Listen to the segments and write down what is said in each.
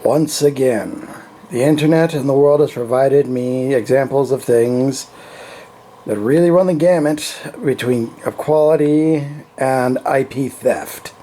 Once again, the internet and the world has provided me examples of things that really run the gamut between quality and IP theft.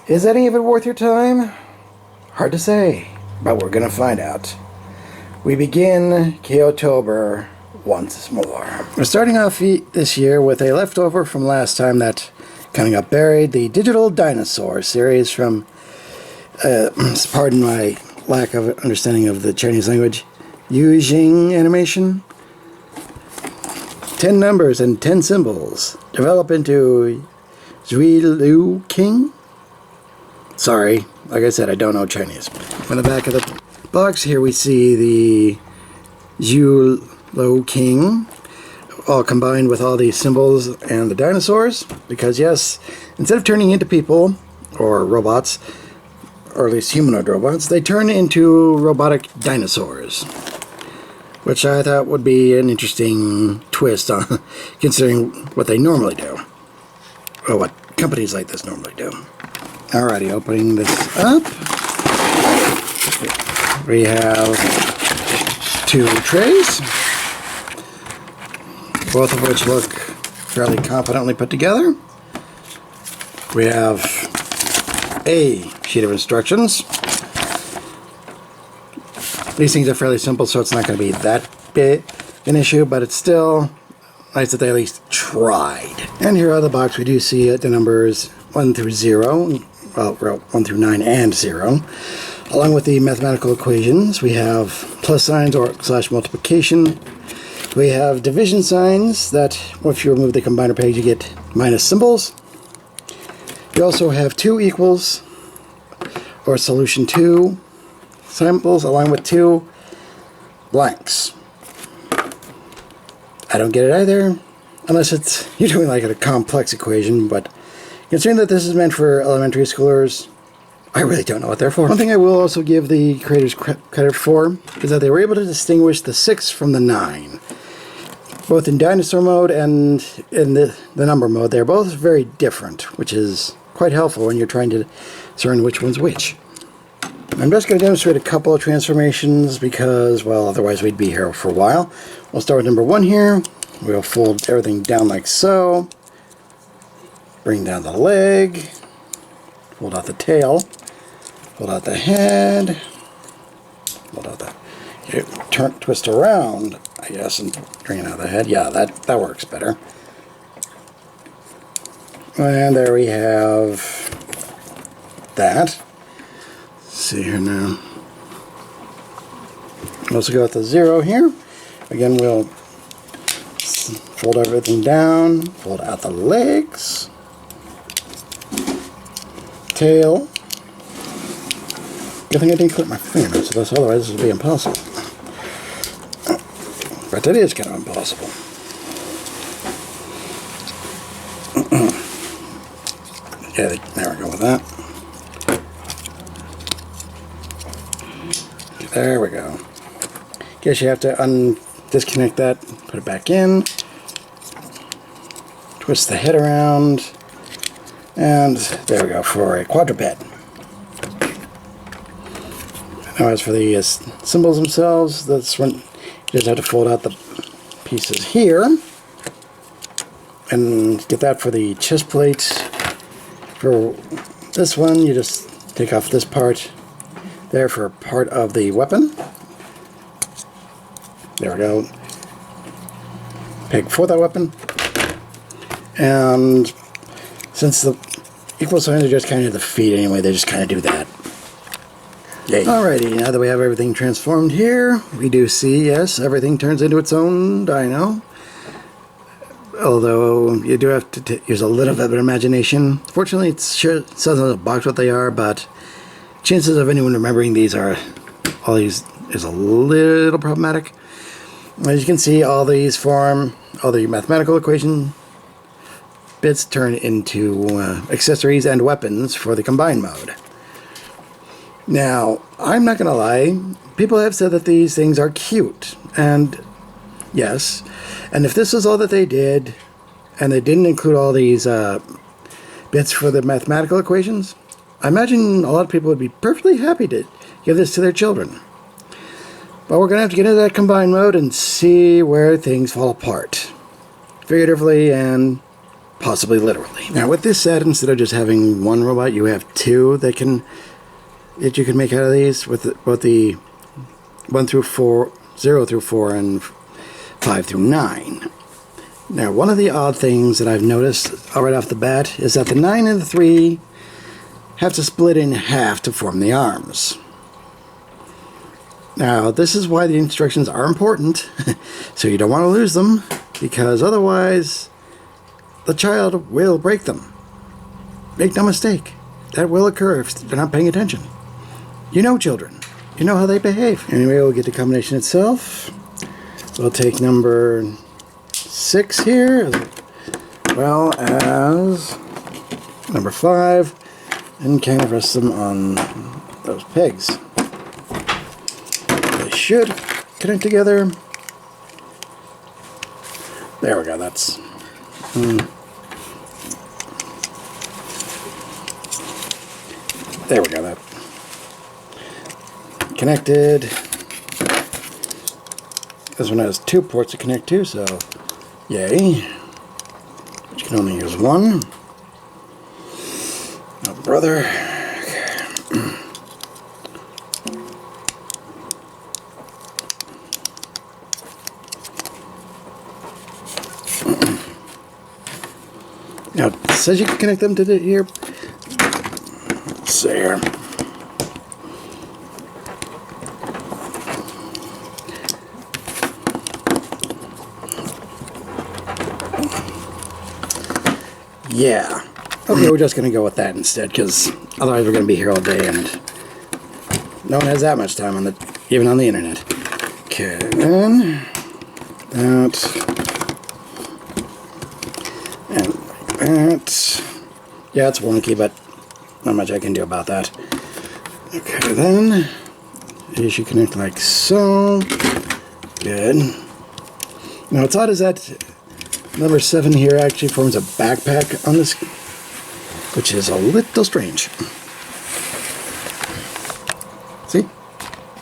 Is any of it worth your time? Hard to say, but we're gonna find out. We begin KOtober once more. We're starting off this year with a leftover from last time that kind of got buried, the Digital Dinosaur series from, pardon my lack of understanding of the Chinese language, Yujing animation. 10 numbers and 10 symbols develop into Zui King. Sorry, like I said, I don't know Chinese. On the back of the box here we see the Zui King, all combined with all these symbols and the dinosaurs, because yes, instead of turning into people or robots, or at least humanoid robots, they turn into robotic dinosaurs, which I thought would be an interesting twist on considering what they normally do, or what companies like this normally do. Alrighty, opening this up, we have 2 trays, both of which look fairly competently put together. We have a sheet of instructions. These things are fairly simple, so it's not going to be that big an issue, but it's still nice that they at least tried. And here out of the box we do see the numbers 1 through 0, well, 1 through 9 and 0. Along with the mathematical equations, we have plus signs or / multiplication. We have division signs that, if you remove the combiner page, you get minus symbols. We also have 2 equals, or solution 2 symbols, along with 2 blanks. I don't get it either, unless you're doing like a complex equation, but considering that this is meant for elementary schoolers, I really don't know what they're for. One thing I will also give the creators credit for is that they were able to distinguish the 6 from the 9. Both in dinosaur mode and in the number mode, they're both very different, which is quite helpful when you're trying to discern which one's which. I'm just going to demonstrate a couple of transformations because, well, otherwise we'd be here for a while. We'll start with number 1 here. We'll fold everything down like so. Bring down the leg. Fold out the tail. Fold out the head. Fold out the... twist around, I guess, and bring it out of the head. Yeah, that works better. And there we have that. Let's see here now. We'll also go with the 0 here. Again, we'll fold everything down, fold out the legs, tail. Good thing I didn't clip my fingers, otherwise this would be impossible. But that is kind of impossible. Yeah, there we go with that. There we go. Guess you have to disconnect that, put it back in, twist the head around, and there we go for a quadruped. Now as for the symbols themselves, that's when you just have to fold out the pieces here and get that for the chest plate. For this one, you just take off this part there for part of the weapon. There we go. Peg for that weapon. And since the equal signs are just kind of the feet anyway, they just kind of do that. Yay. Alrighty, now that we have everything transformed here, we do see, yes, everything turns into its own dino. Although you do have to use a little bit of imagination. Fortunately, it says on the box what they are, but chances of anyone remembering all these is a little problematic. As you can see, all the mathematical equation bits turn into accessories and weapons for the combined mode. Now, I'm not going to lie, people have said that these things are cute, and yes, and if this was all that they did, and they didn't include all these bits for the mathematical equations, I imagine a lot of people would be perfectly happy to give this to their children. But we're going to have to get into that combined mode and see where things fall apart. Figuratively and possibly literally. Now with this set, instead of just having one robot, you have two that you can make out of these, with both the 1 through 4, 0 through 4, and 5 through 9. Now one of the odd things that I've noticed right off the bat is that the 9 and the 3 have to split in half to form the arms. Now, this is why the instructions are important, so you don't want to lose them, because otherwise the child will break them. Make no mistake, that will occur if they're not paying attention. You know children. You know how they behave. Anyway, we'll get the combination itself. We'll take number 6 here, as well as number 5, and kind of rest them on those pegs. Should connect together. There we go, that's there we go, that connected. This one has 2 ports to connect to, so yay. But you can only use one. Oh brother. Now, it says you can connect them to here. Let's see here. Yeah. Okay, we're just going to go with that instead, because otherwise we're going to be here all day, and no one has that much time on even on the internet. Okay, then that. Yeah, it's wonky, but not much I can do about that. Okay, then you should connect like so. Good. Now, what's odd is that number 7 here actually forms a backpack on this, which is a little strange. See?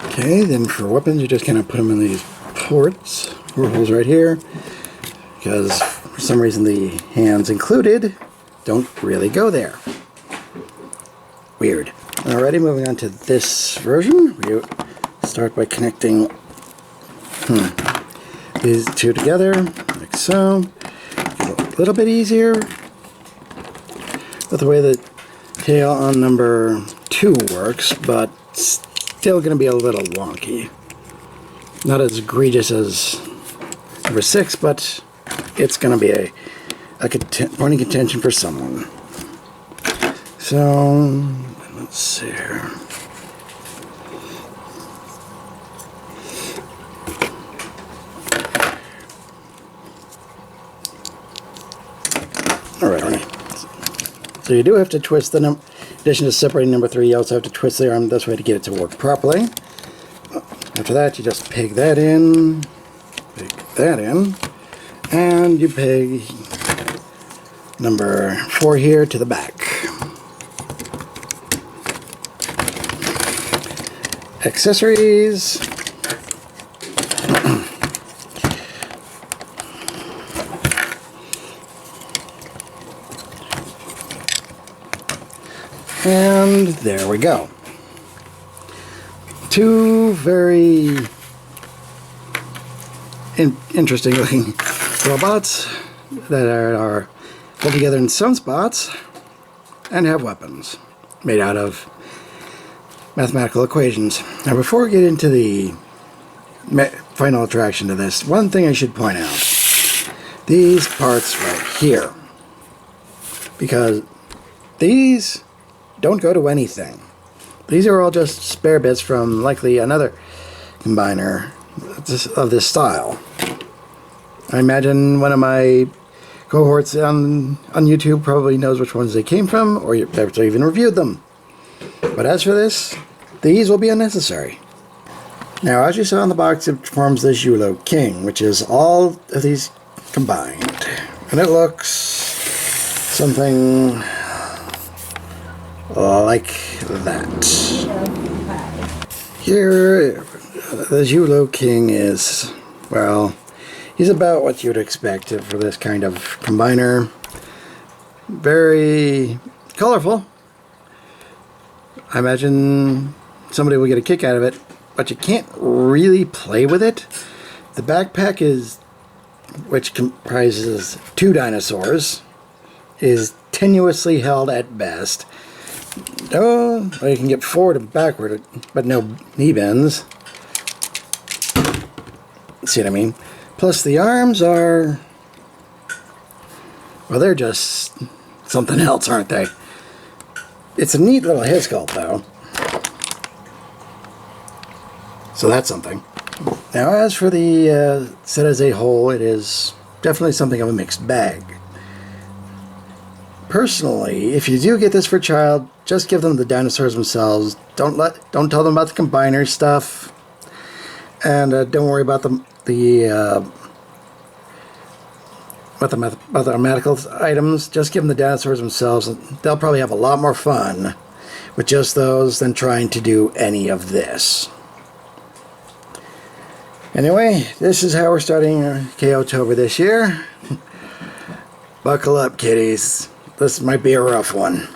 Okay, then for weapons, you just kind of put them in these ports, or holes right here, because for some reason the hands included don't really go there. Weird. Alrighty, moving on to this version. We start by connecting these two together, like so. A little bit easier with the way the tail on number 2 works, but still going to be a little wonky. Not as egregious as number 6, but it's going to be a point of contention for someone. So, let's see here. Alright. So you do have to twist in addition to separating number 3, you also have to twist the arm this way to get it to work properly. After that, you just peg that in, and you peg number 4 here to the back. Accessories. And there we go. 2 very interesting looking robots that are pulled together in some spots and have weapons made out of mathematical equations. Now, before we get into the final attraction to this, one thing I should point out. These parts right here. Because these don't go to anything. These are all just spare bits from likely another combiner of this style. I imagine one of my cohorts on YouTube probably knows which ones they came from, or you've never even reviewed them. But as for this, these will be unnecessary. Now, as you saw on the box, it forms this Yulo King, which is all of these combined. And it looks something like that. Here, the Zulu King is, well, he's about what you'd expect for this kind of combiner. Very colorful. I imagine somebody will get a kick out of it, but you can't really play with it. The backpack is, which comprises 2 dinosaurs, is tenuously held at best. Oh, well, you can get forward and backward, but no knee bends. See what I mean? Plus the arms are, well, they're just something else, aren't they? It's a neat little head sculpt, though. So that's something. Now, as for the set as a whole, it is definitely something of a mixed bag. Personally, if you do get this for a child, just give them the dinosaurs themselves. Don't tell them about the combiner stuff, and don't worry about the mathematical items. Just give them the dinosaurs themselves, and they'll probably have a lot more fun with just those than trying to do any of this. Anyway, this is how we're starting KOtober this year. Buckle up, kiddies. This might be a rough one.